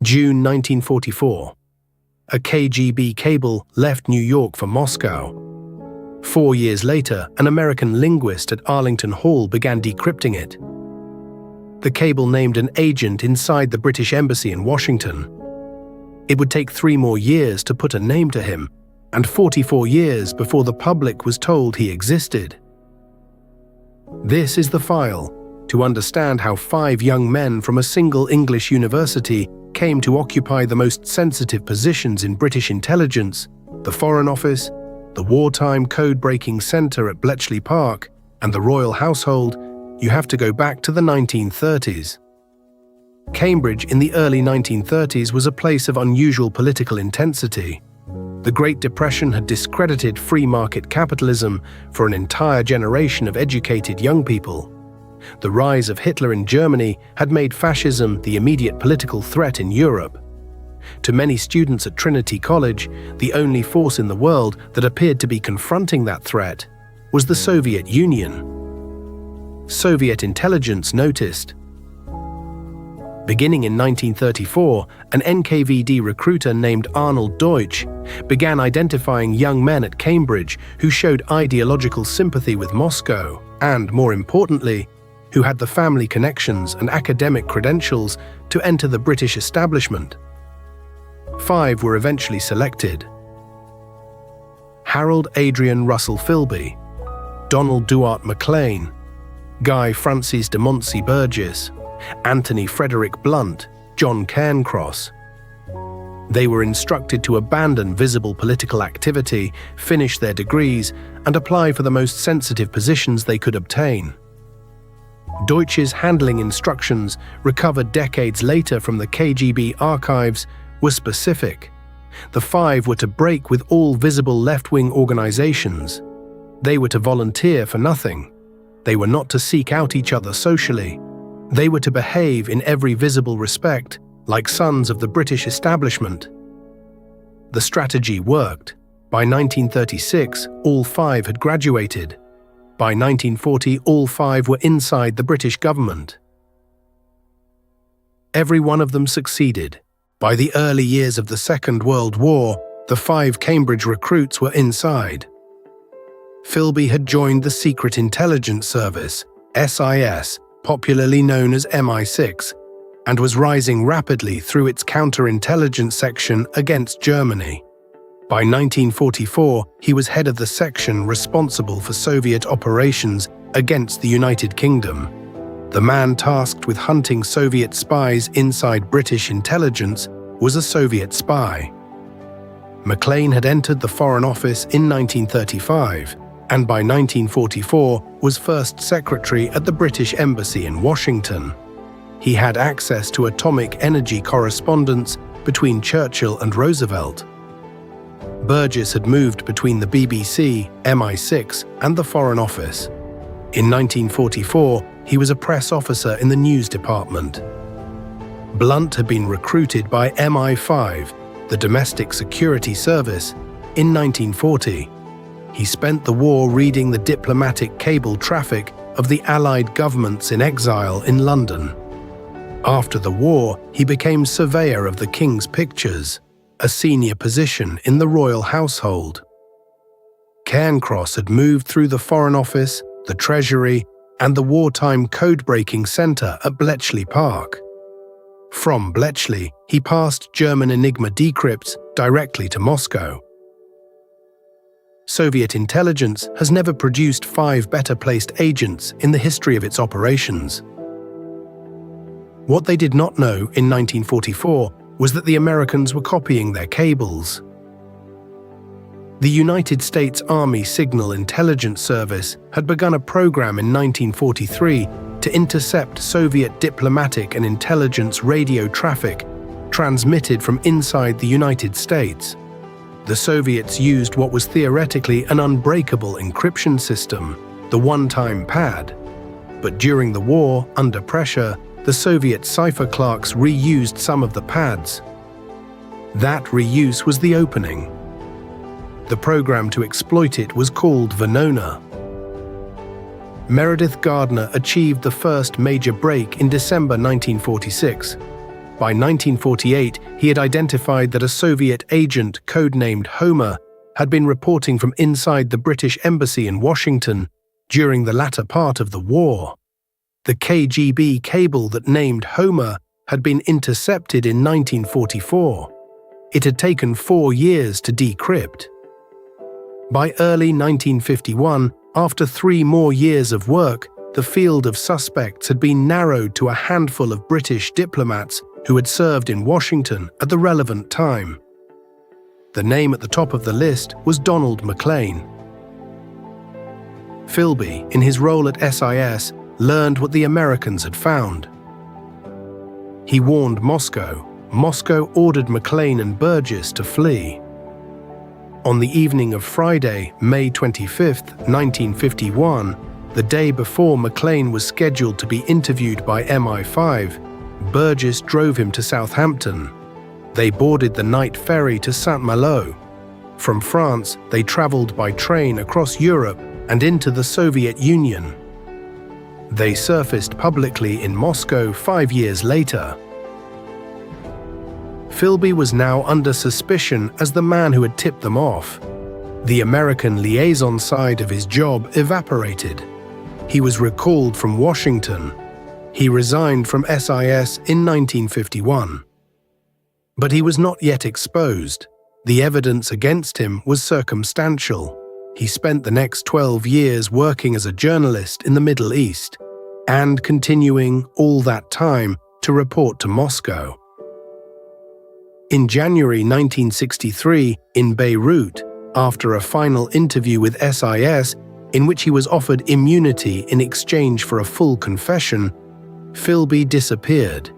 June 1944. A KGB cable left New York for Moscow. 4 years later, an American linguist at Arlington Hall began decrypting it. The cable named an agent inside the British Embassy in Washington. It would take 3 more years to put a name to him, and 44 years before the public was told he existed. This is the file to understand how 5 young men from a single English university came to occupy the most sensitive positions in British intelligence, the Foreign Office, the Wartime Code-Breaking Centre at Bletchley Park, and the Royal Household. You have to go back to the 1930s. Cambridge in the early 1930s was a place of unusual political intensity. The Great Depression had discredited free market capitalism for an entire generation of educated young people. The rise of Hitler in Germany had made fascism the immediate political threat in Europe. To many students at Trinity College, the only force in the world that appeared to be confronting that threat was the Soviet Union. Soviet intelligence noticed. Beginning in 1934, an NKVD recruiter named Arnold Deutsch began identifying young men at Cambridge who showed ideological sympathy with Moscow and, more importantly, who had the family connections and academic credentials to enter the British establishment. 5 were eventually selected: Harold Adrian Russell Philby, Donald Duart McLean, Guy Francis de Montcy Burgess, Anthony Frederick Blunt, John Cairncross. They were instructed to abandon visible political activity, finish their degrees, and apply for the most sensitive positions they could obtain. Deutsch's handling instructions, recovered decades later from the KGB archives, were specific. The 5 were to break with all visible left-wing organizations. They were to volunteer for nothing. They were not to seek out each other socially. They were to behave in every visible respect, like sons of the British establishment. The strategy worked. By 1936, all 5 had graduated. By 1940, all 5 were inside the British government. Every one of them succeeded. By the early years of the Second World War, the 5 Cambridge recruits were inside. Philby had joined the Secret Intelligence Service, SIS, popularly known as MI6, and was rising rapidly through its counterintelligence section against Germany. By 1944, he was head of the section responsible for Soviet operations against the United Kingdom. The man tasked with hunting Soviet spies inside British intelligence was a Soviet spy. McLean had entered the Foreign Office in 1935, and by 1944 was First Secretary at the British Embassy in Washington. He had access to atomic energy correspondence between Churchill and Roosevelt. Burgess had moved between the BBC, MI6, and the Foreign Office. In 1944, he was a press officer in the news department. Blunt had been recruited by MI5, the Domestic Security Service, in 1940. He spent the war reading the diplomatic cable traffic of the Allied governments in exile in London. After the war, he became surveyor of the King's Pictures, a senior position in the royal household. Cairncross had moved through the Foreign Office, the Treasury, and the Wartime Code-Breaking Centre at Bletchley Park. From Bletchley, he passed German Enigma decrypts directly to Moscow. Soviet intelligence has never produced 5 better-placed agents in the history of its operations. What they did not know in 1944 was that the Americans were copying their cables. The United States Army Signal Intelligence Service had begun a program in 1943 to intercept Soviet diplomatic and intelligence radio traffic transmitted from inside the United States. The Soviets used what was theoretically an unbreakable encryption system, the one-time pad. But during the war, under pressure, the Soviet cipher clerks reused some of the pads. That reuse was the opening. The program to exploit it was called VENONA. Meredith Gardner achieved the first major break in December 1946. By 1948, he had identified that a Soviet agent codenamed Homer had been reporting from inside the British Embassy in Washington during the latter part of the war. The KGB cable that named Homer had been intercepted in 1944. It had taken 4 years to decrypt. By early 1951, after 3 more years of work, the field of suspects had been narrowed to a handful of British diplomats who had served in Washington at the relevant time. The name at the top of the list was Donald Maclean. Philby, in his role at SIS, learned what the Americans had found. He warned Moscow. Moscow ordered Maclean and Burgess to flee. On the evening of Friday, May 25, 1951, the day before Maclean was scheduled to be interviewed by MI5, Burgess drove him to Southampton. They boarded the night ferry to Saint-Malo. From France, they traveled by train across Europe and into the Soviet Union. They surfaced publicly in Moscow 5 years later. Philby was now under suspicion as the man who had tipped them off. The American liaison side of his job evaporated. He was recalled from Washington. He resigned from SIS in 1951. But he was not yet exposed. The evidence against him was circumstantial. He spent the next 12 years working as a journalist in the Middle East, and continuing all that time to report to Moscow. In January 1963, in Beirut, after a final interview with SIS, in which he was offered immunity in exchange for a full confession, Philby disappeared.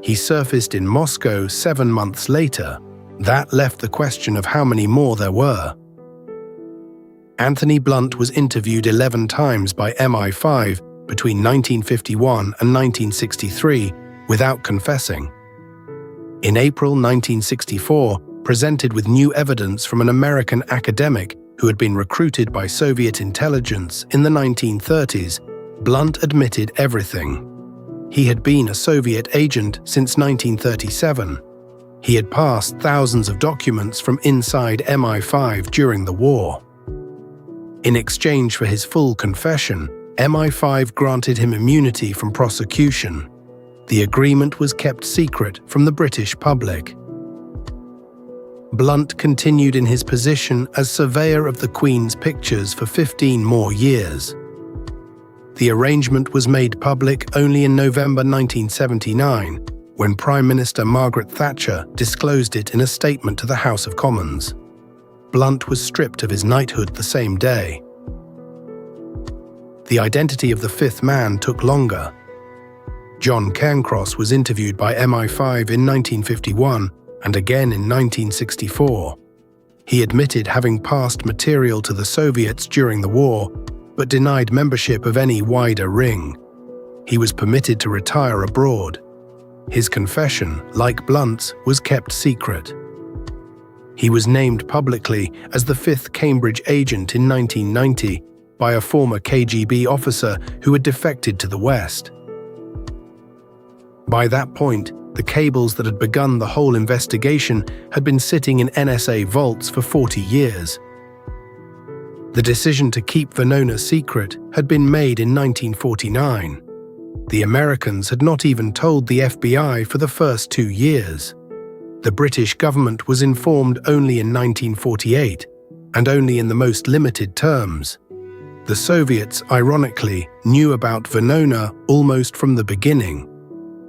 He surfaced in Moscow 7 months later. That left the question of how many more there were. Anthony Blunt was interviewed 11 times by MI5 between 1951 and 1963 without confessing. In April 1964, presented with new evidence from an American academic who had been recruited by Soviet intelligence in the 1930s, Blunt admitted everything. He had been a Soviet agent since 1937. He had passed thousands of documents from inside MI5 during the war. In exchange for his full confession, MI5 granted him immunity from prosecution. The agreement was kept secret from the British public. Blunt continued in his position as surveyor of the Queen's pictures for 15 more years. The arrangement was made public only in November 1979, when Prime Minister Margaret Thatcher disclosed it in a statement to the House of Commons. Blunt was stripped of his knighthood the same day. The identity of the fifth man took longer. John Cairncross was interviewed by MI5 in 1951 and again in 1964. He admitted having passed material to the Soviets during the war, but denied membership of any wider ring. He was permitted to retire abroad. His confession, like Blunt's, was kept secret. He was named publicly as the fifth Cambridge agent in 1990 by a former KGB officer who had defected to the West. By that point, the cables that had begun the whole investigation had been sitting in NSA vaults for 40 years. The decision to keep VENONA secret had been made in 1949. The Americans had not even told the FBI for the first 2 years. The British government was informed only in 1948, and only in the most limited terms. The Soviets, ironically, knew about VENONA almost from the beginning.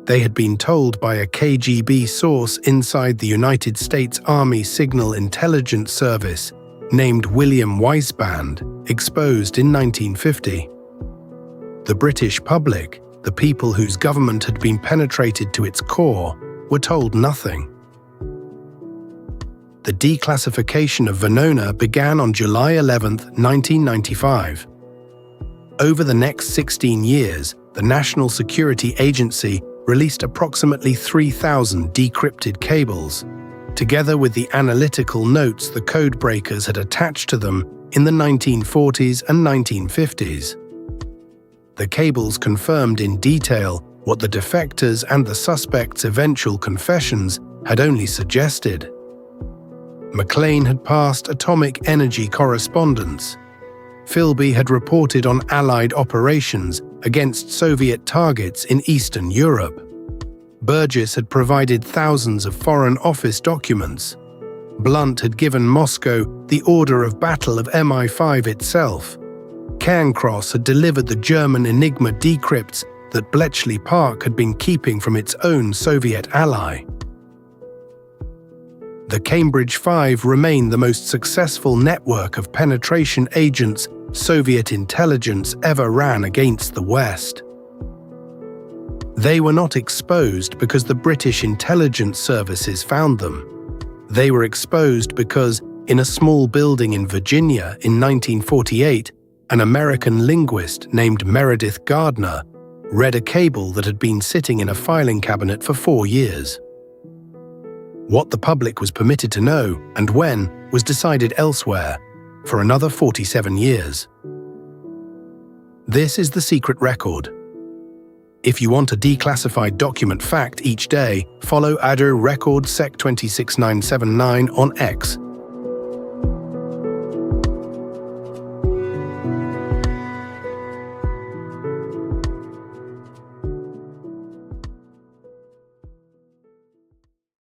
They had been told by a KGB source inside the United States Army Signal Intelligence Service, named William Weisband, exposed in 1950. The British public, the people whose government had been penetrated to its core, were told nothing. The declassification of VENONA began on July 11, 1995. Over the next 16 years, the National Security Agency released approximately 3,000 decrypted cables, together with the analytical notes the codebreakers had attached to them in the 1940s and 1950s. The cables confirmed in detail what the defectors and the suspects' eventual confessions had only suggested. McLean had passed atomic energy correspondence. Philby had reported on Allied operations against Soviet targets in Eastern Europe. Burgess had provided thousands of Foreign Office documents. Blunt had given Moscow the order of battle of MI5 itself. Cairncross had delivered the German Enigma decrypts that Bletchley Park had been keeping from its own Soviet ally. The Cambridge Five remained the most successful network of penetration agents Soviet intelligence ever ran against the West. They were not exposed because the British intelligence services found them. They were exposed because, in a small building in Virginia in 1948, an American linguist named Meredith Gardner read a cable that had been sitting in a filing cabinet for 4 years. What the public was permitted to know and when was decided elsewhere for another 47 years. This is the secret record. If you want a declassified document fact each day, follow ADO Record Sec 26979 on X